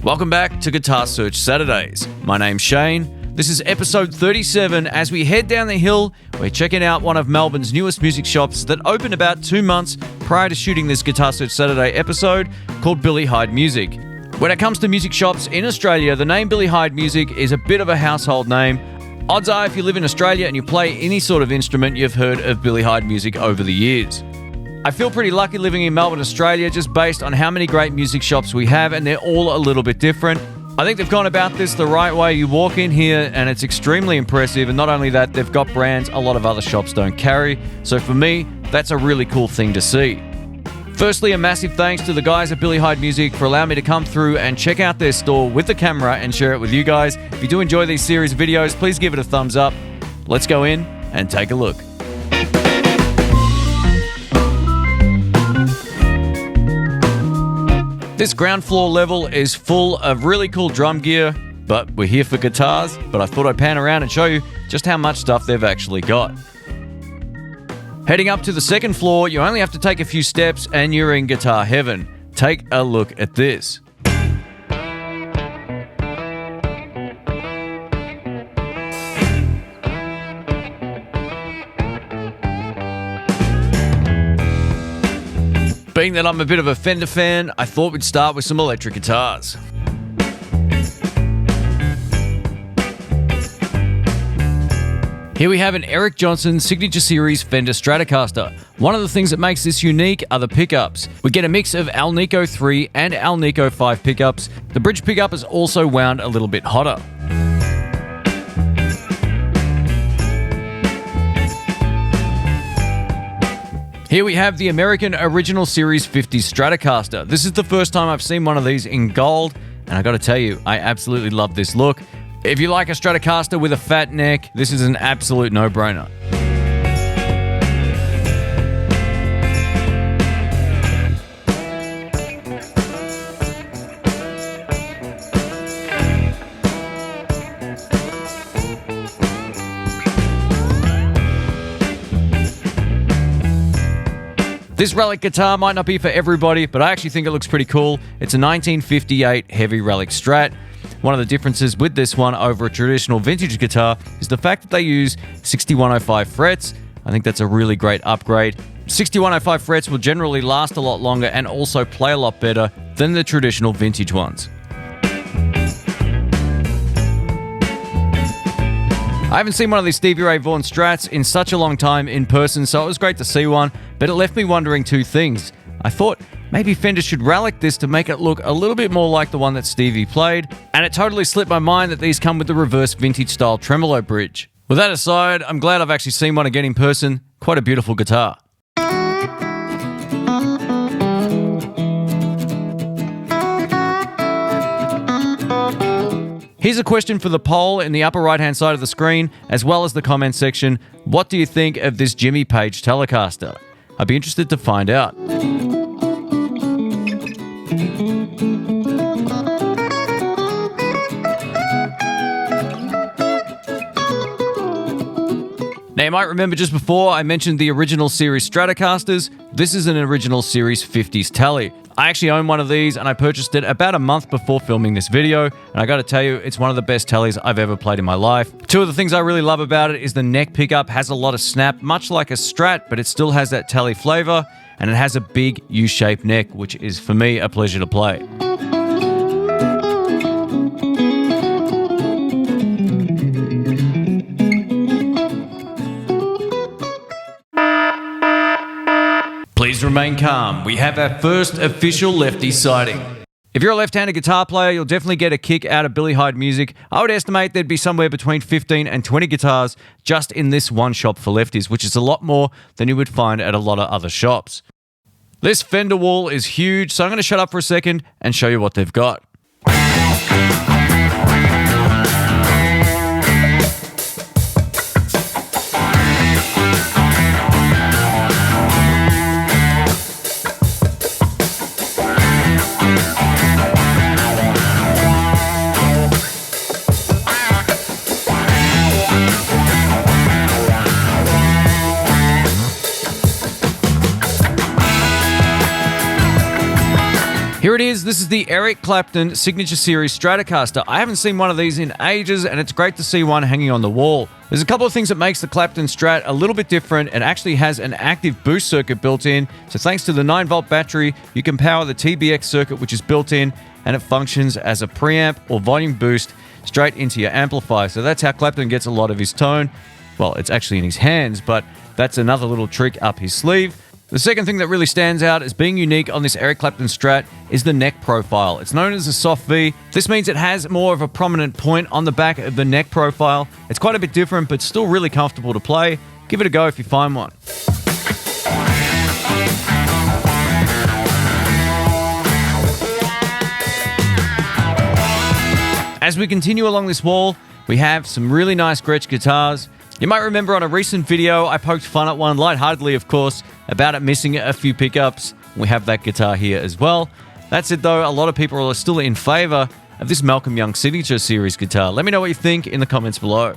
Welcome back to Guitar Search Saturdays. My name's Shane. This is episode 37. As we head down the hill, we're checking out one of Melbourne's newest music shops that opened about 2 months prior to shooting this Guitar Search Saturday episode, called Billy Hyde Music. When it comes to music shops in Australia, the name Billy Hyde Music is a bit of a household name. Odds are if you live in Australia and you play any sort of instrument, you've heard of Billy Hyde Music over the years. I feel pretty lucky living in Melbourne, Australia, just based on how many great music shops we have, and they're all a little bit different. I think they've gone about this the right way. You walk in here and it's extremely impressive, and not only that, they've got brands a lot of other shops don't carry. So for me, that's a really cool thing to see. Firstly, a massive thanks to the guys at Billy Hyde Music for allowing me to come through and check out their store with the camera and share it with you guys. If you do enjoy these series of videos, please give it a thumbs up. Let's go in and take a look. This ground floor level is full of really cool drum gear, but we're here for guitars, but I thought I'd pan around and show you just how much stuff they've actually got. Heading up to the second floor, you only have to take a few steps and you're in guitar heaven. Take a look at this. Being that I'm a bit of a Fender fan, I thought we'd start with some electric guitars. Here we have an Eric Johnson Signature Series Fender Stratocaster. One of the things that makes this unique are the pickups. We get a mix of Alnico 3 and Alnico 5 pickups. The bridge pickup is also wound a little bit hotter. Here we have the American Original Series 50 Stratocaster. This is the first time I've seen one of these in gold, and I gotta tell you, I absolutely love this look. If you like a Stratocaster with a fat neck, this is an absolute no-brainer. This relic guitar might not be for everybody, but I actually think it looks pretty cool. It's a 1958 heavy relic Strat. One of the differences with this one over a traditional vintage guitar is the fact that they use 6105 frets. I think that's a really great upgrade. 6105 frets will generally last a lot longer and also play a lot better than the traditional vintage ones. I haven't seen one of these Stevie Ray Vaughan Strats in such a long time in person, so it was great to see one, but it left me wondering two things. I thought maybe Fender should relic this to make it look a little bit more like the one that Stevie played, and it totally slipped my mind that these come with the reverse vintage style tremolo bridge. With that aside, I'm glad I've actually seen one again in person. Quite a beautiful guitar. Here's a question for the poll in the upper right-hand side of the screen, as well as the comment section. What do you think of this Jimmy Page Telecaster? I'd be interested to find out. Now, you might remember just before I mentioned the original series Stratocasters. This is an original series 50s Tele. I actually own one of these and I purchased it about a month before filming this video, and I gotta tell you, it's one of the best Teles I've ever played in my life. Two of the things I really love about it is the neck pickup has a lot of snap, much like a Strat, but it still has that Tele flavor, and it has a big U-shaped neck, which is, for me, a pleasure to play. Please remain calm. We have our first official lefty sighting. If you're a left-handed guitar player, you'll definitely get a kick out of Billy Hyde Music. I would estimate there'd be somewhere between 15 and 20 guitars just in this one shop for lefties, which is a lot more than you would find at a lot of other shops. This Fender wall is huge, so I'm going to shut up for a second and show you what they've got. Here it is. This is the Eric Clapton Signature Series Stratocaster. I haven't seen one of these in ages, and it's great to see one hanging on the wall. There's a couple of things that makes the Clapton Strat a little bit different. It actually has an active boost circuit built in. So thanks to the 9-volt battery, you can power the TBX circuit, which is built in, and it functions as a preamp or volume boost straight into your amplifier. So that's how Clapton gets a lot of his tone. Well, it's actually in his hands, but that's another little trick up his sleeve. The second thing that really stands out as being unique on this Eric Clapton Strat is the neck profile. It's known as a soft V. This means it has more of a prominent point on the back of the neck profile. It's quite a bit different, but still really comfortable to play. Give it a go if you find one. As we continue along this wall, we have some really nice Gretsch guitars. You might remember on a recent video, I poked fun at one, lightheartedly of course, about it missing a few pickups. We have that guitar here as well. That's it though, a lot of people are still in favour of this Malcolm Young Signature Series guitar. Let me know what you think in the comments below.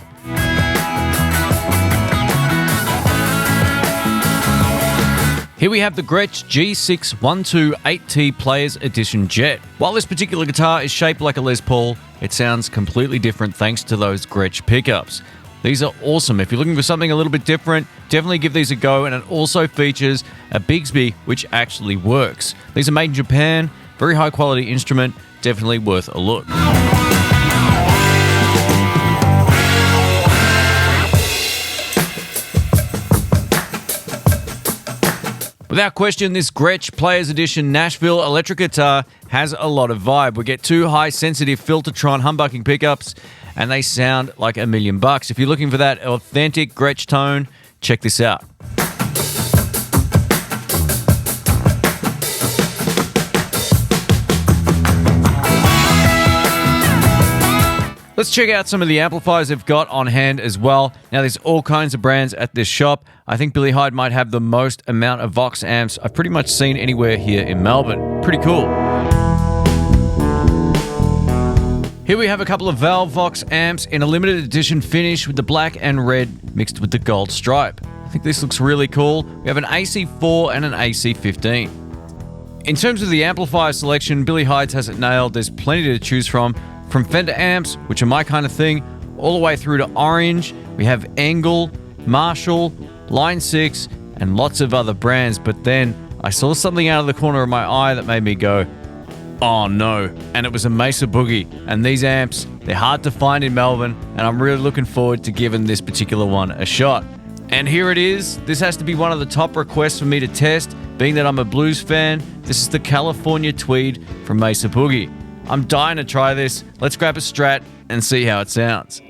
Here we have the Gretsch G612-8T Players Edition Jet. While this particular guitar is shaped like a Les Paul, it sounds completely different thanks to those Gretsch pickups. These are awesome. If you're looking for something a little bit different, definitely give these a go, and it also features a Bigsby, which actually works. These are made in Japan, very high quality instrument, definitely worth a look. Without question, this Gretsch Players Edition Nashville electric guitar has a lot of vibe. We get two high sensitive Filtertron humbucking pickups, and they sound like $1 million. If you're looking for that authentic Gretsch tone, check this out. Let's check out some of the amplifiers they've got on hand as well. Now, there's all kinds of brands at this shop. I think Billy Hyde might have the most amount of Vox amps I've pretty much seen anywhere here in Melbourne. Pretty cool. Here we have a couple of Valve Vox amps in a limited edition finish with the black and red mixed with the gold stripe. I think this looks really cool. We have an AC4 and an AC15. In terms of the amplifier selection, Billy Hyde's has it nailed. There's plenty to choose from Fender amps, which are my kind of thing, all the way through to Orange. We have Engel, Marshall, Line 6, and lots of other brands. But then I saw something out of the corner of my eye that made me go, oh no, and it was a Mesa Boogie. And these amps, they're hard to find in Melbourne, and I'm really looking forward to giving this particular one a shot. And here it is. This has to be one of the top requests for me to test, being that I'm a blues fan. This is the California Tweed from Mesa Boogie. I'm dying to try this. Let's grab a Strat and see how it sounds.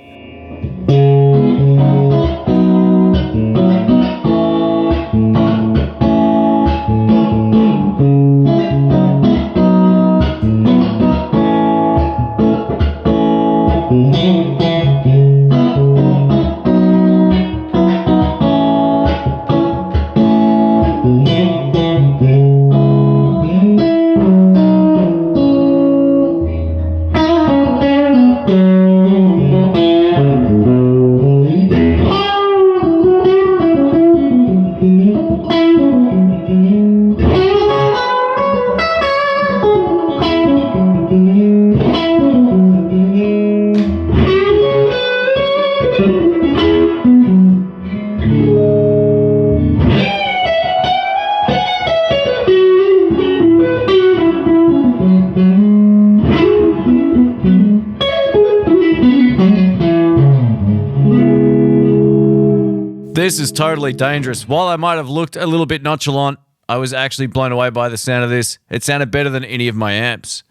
This is totally dangerous. While I might have looked a little bit nonchalant, I was actually blown away by the sound of this. It sounded better than any of my amps.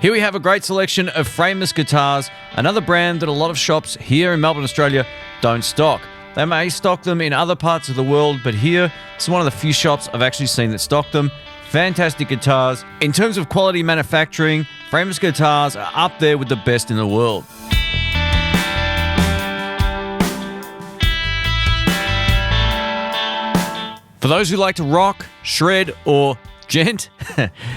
Here we have a great selection of frameless guitars, another brand that a lot of shops here in Melbourne, Australia don't stock. They may stock them in other parts of the world, but here, it's one of the few shops I've actually seen that stock them. Fantastic guitars. In terms of quality manufacturing, frameless guitars are up there with the best in the world. For those who like to rock, shred, or gent,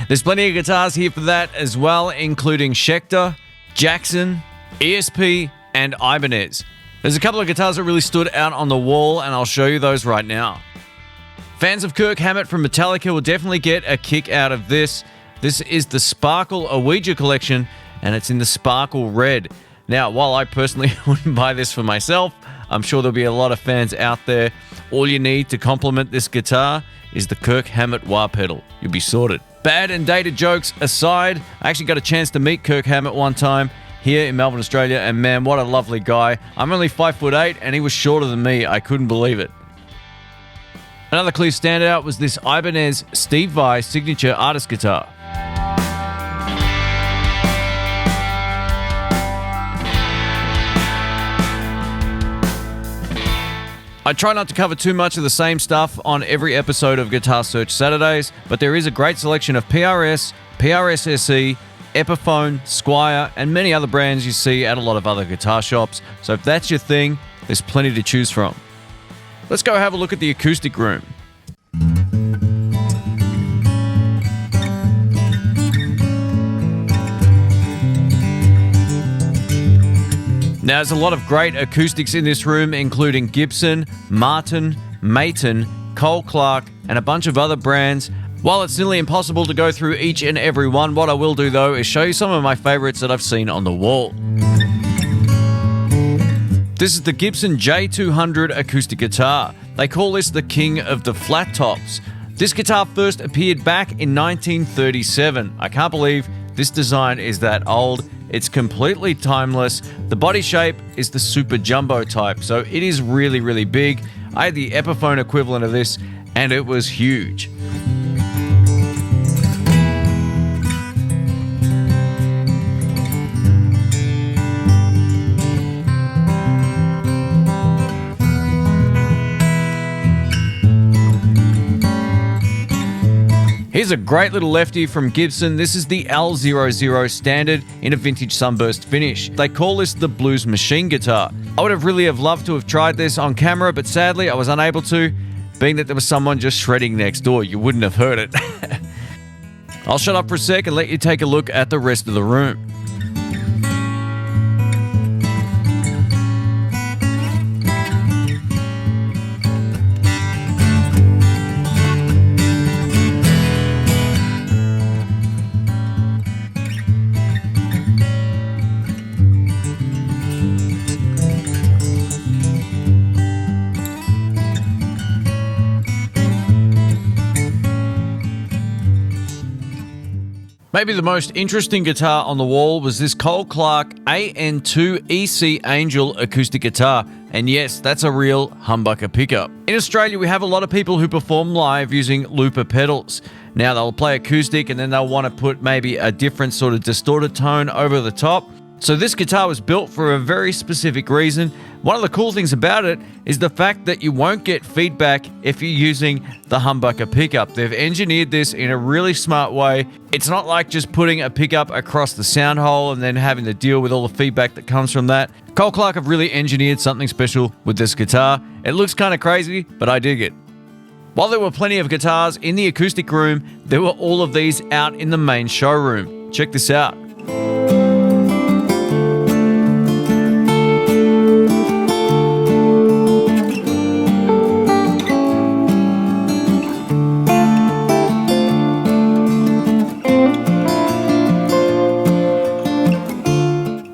there's plenty of guitars here for that as well, including Schecter, Jackson, ESP, and Ibanez. There's a couple of guitars that really stood out on the wall, and I'll show you those right now. Fans of Kirk Hammett from Metallica will definitely get a kick out of this. This is the Sparkle Ouija collection, and it's in the Sparkle Red. Now, while I personally wouldn't buy this for myself, I'm sure there'll be a lot of fans out there. All you need to complement this guitar is the Kirk Hammett wah pedal. You'll be sorted. Bad and dated jokes aside, I actually got a chance to meet Kirk Hammett one time here in Melbourne, Australia, and man, what a lovely guy. I'm only 5'8", and he was shorter than me. I couldn't believe it. Another clear standout was this Ibanez Steve Vai signature artist guitar. I try not to cover too much of the same stuff on every episode of Guitar Search Saturdays, but there is a great selection of PRS, PRS SE, Epiphone, Squier, and many other brands you see at a lot of other guitar shops. So if that's your thing, there's plenty to choose from. Let's go have a look at the acoustic room. Now, there's a lot of great acoustics in this room, including Gibson, Martin, Maton, Cole Clark, and a bunch of other brands. While it's nearly impossible to go through each and every one, what I will do though is show you some of my favorites that I've seen on the wall. This is the Gibson J200 acoustic guitar. They call this the king of the flat tops. This guitar first appeared back in 1937. I can't believe this design is that old. It's completely timeless. The body shape is the super jumbo type, so it is really, really big. I had the Epiphone equivalent of this, and it was huge. Here's a great little lefty from Gibson. This is the L00 Standard in a vintage sunburst finish. They call this the Blues Machine guitar. I would have really loved to have tried this on camera, but sadly I was unable to, being that there was someone just shredding next door. You wouldn't have heard it. I'll shut up for a sec and let you take a look at the rest of the room. Maybe the most interesting guitar on the wall was this Cole Clark AN2 EC Angel acoustic guitar. And yes, that's a real humbucker pickup. In Australia, we have a lot of people who perform live using looper pedals. Now, they'll play acoustic and then they'll want to put maybe a different sort of distorted tone over the top. So this guitar was built for a very specific reason. One of the cool things about it is the fact that you won't get feedback if you're using the humbucker pickup. They've engineered this in a really smart way. It's not like just putting a pickup across the sound hole and then having to deal with all the feedback that comes from that. Cole Clark have really engineered something special with this guitar. It looks kind of crazy, but I dig it. While there were plenty of guitars in the acoustic room, there were all of these out in the main showroom. Check this out.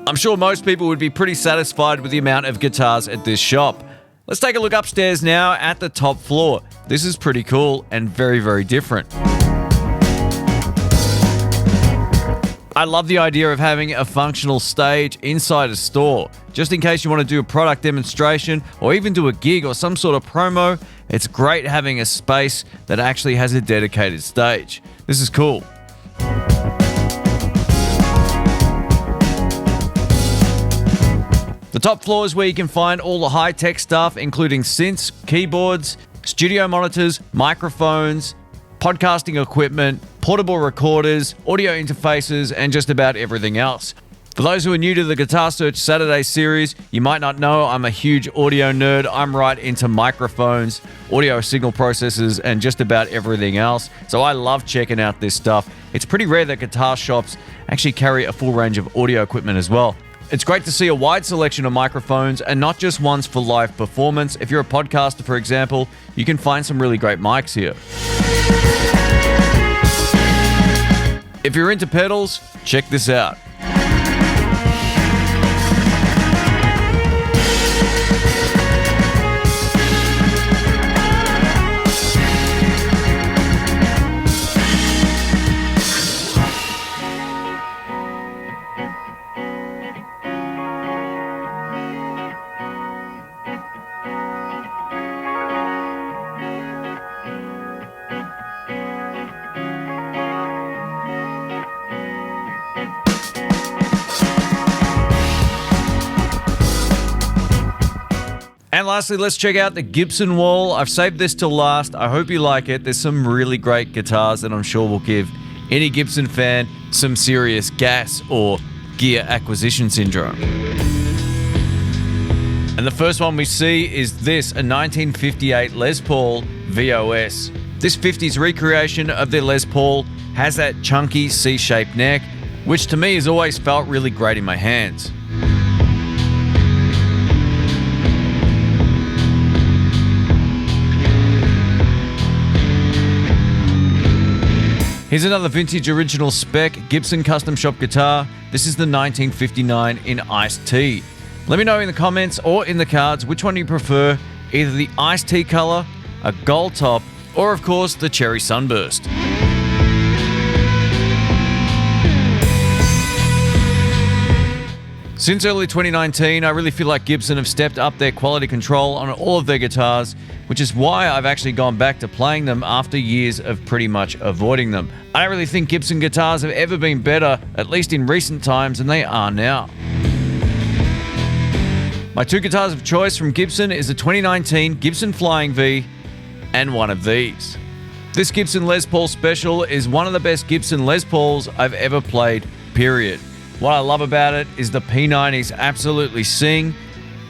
I'm sure most people would be pretty satisfied with the amount of guitars at this shop. Let's take a look upstairs now at the top floor. This is pretty cool and very, very different. I love the idea of having a functional stage inside a store. Just in case you want to do a product demonstration or even do a gig or some sort of promo, it's great having a space that actually has a dedicated stage. This is cool. The top floor is where you can find all the high-tech stuff, including synths, keyboards, studio monitors, microphones, podcasting equipment, portable recorders, audio interfaces, and just about everything else. For those who are new to the Guitar Search Saturday series, you might not know I'm a huge audio nerd. I'm right into microphones, audio signal processors, and just about everything else. So I love checking out this stuff. It's pretty rare that guitar shops actually carry a full range of audio equipment as well. It's great to see a wide selection of microphones and not just ones for live performance. If you're a podcaster, for example, you can find some really great mics here. If you're into pedals, check this out. And lastly, let's check out the Gibson wall. I've saved this till last. I hope you like it. There's some really great guitars that I'm sure will give any Gibson fan some serious gas or gear acquisition syndrome. And the first one we see is this, a 1958 Les Paul VOS. This 50s recreation of their Les Paul has that chunky C-shaped neck, which to me has always felt really great in my hands. Here's another vintage original spec Gibson custom shop guitar. This is the 1959 in Iced Tea. Let me know in the comments or in the cards which one you prefer, either the Iced Tea color, a gold top, or of course the Cherry Sunburst. Since early 2019, I really feel like Gibson have stepped up their quality control on all of their guitars, which is why I've actually gone back to playing them after years of pretty much avoiding them. I don't really think Gibson guitars have ever been better, at least in recent times, than they are now. My two guitars of choice from Gibson is the 2019 Gibson Flying V and one of these. This Gibson Les Paul Special is one of the best Gibson Les Pauls I've ever played, period. What I love about it is the P90s absolutely sing,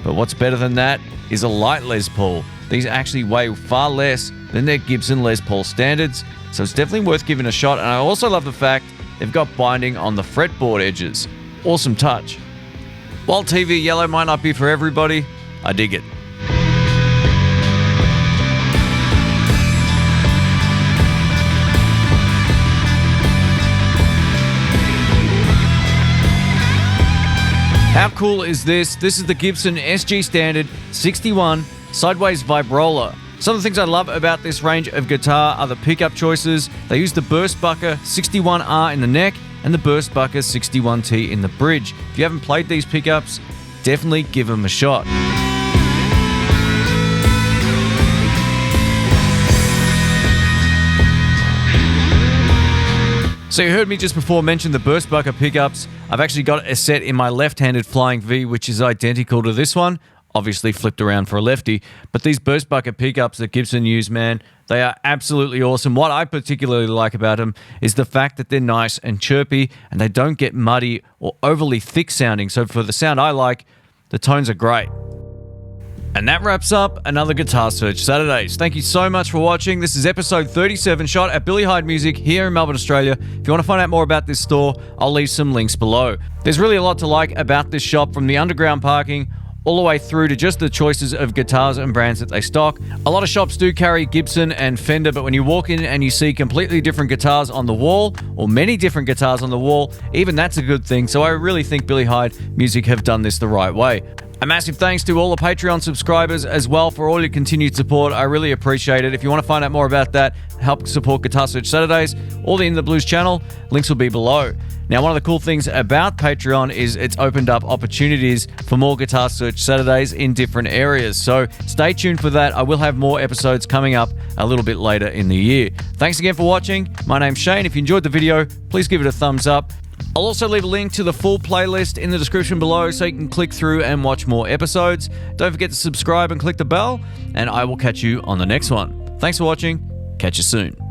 but what's better than that is a light Les Paul. These actually weigh far less than their Gibson Les Paul standards, so it's definitely worth giving a shot. And I also love the fact they've got binding on the fretboard edges. Awesome touch. While TV yellow might not be for everybody, I dig it. How cool is this? This is the Gibson SG Standard 61 Sideways Vibrola. Some of the things I love about this range of guitar are the pickup choices. They use the Burstbucker 61R in the neck and the Burstbucker 61T in the bridge. If you haven't played these pickups, definitely give them a shot. So you heard me just before mention the Burstbucker pickups. I've actually got a set in my left-handed Flying V, which is identical to this one. Obviously flipped around for a lefty. But these Burstbucker pickups that Gibson use, man, they are absolutely awesome. What I particularly like about them is the fact that they're nice and chirpy and they don't get muddy or overly thick sounding. So for the sound I like, the tones are great. And that wraps up another Guitar Search Saturdays. Thank you so much for watching. This is episode 37, shot at Billy Hyde Music here in Melbourne, Australia. If you want to find out more about this store, I'll leave some links below. There's really a lot to like about this shop, from the underground parking all the way through to just the choices of guitars and brands that they stock. A lot of shops do carry Gibson and Fender, but when you walk in and you see completely different guitars on the wall, or many different guitars on the wall, even that's a good thing. So I really think Billy Hyde Music have done this the right way. A massive thanks to all the Patreon subscribers as well for all your continued support. I really appreciate it. If you want to find out more about that, help support Guitar Search Saturdays or the In the Blues channel, links will be below. Now, one of the cool things about Patreon is it's opened up opportunities for more Guitar Search Saturdays in different areas. So stay tuned for that. I will have more episodes coming up a little bit later in the year. Thanks again for watching. My name's Shane. If you enjoyed the video, please give it a thumbs up. I'll also leave a link to the full playlist in the description below so you can click through and watch more episodes. Don't forget to subscribe and click the bell, and I will catch you on the next one. Thanks for watching. Catch you soon.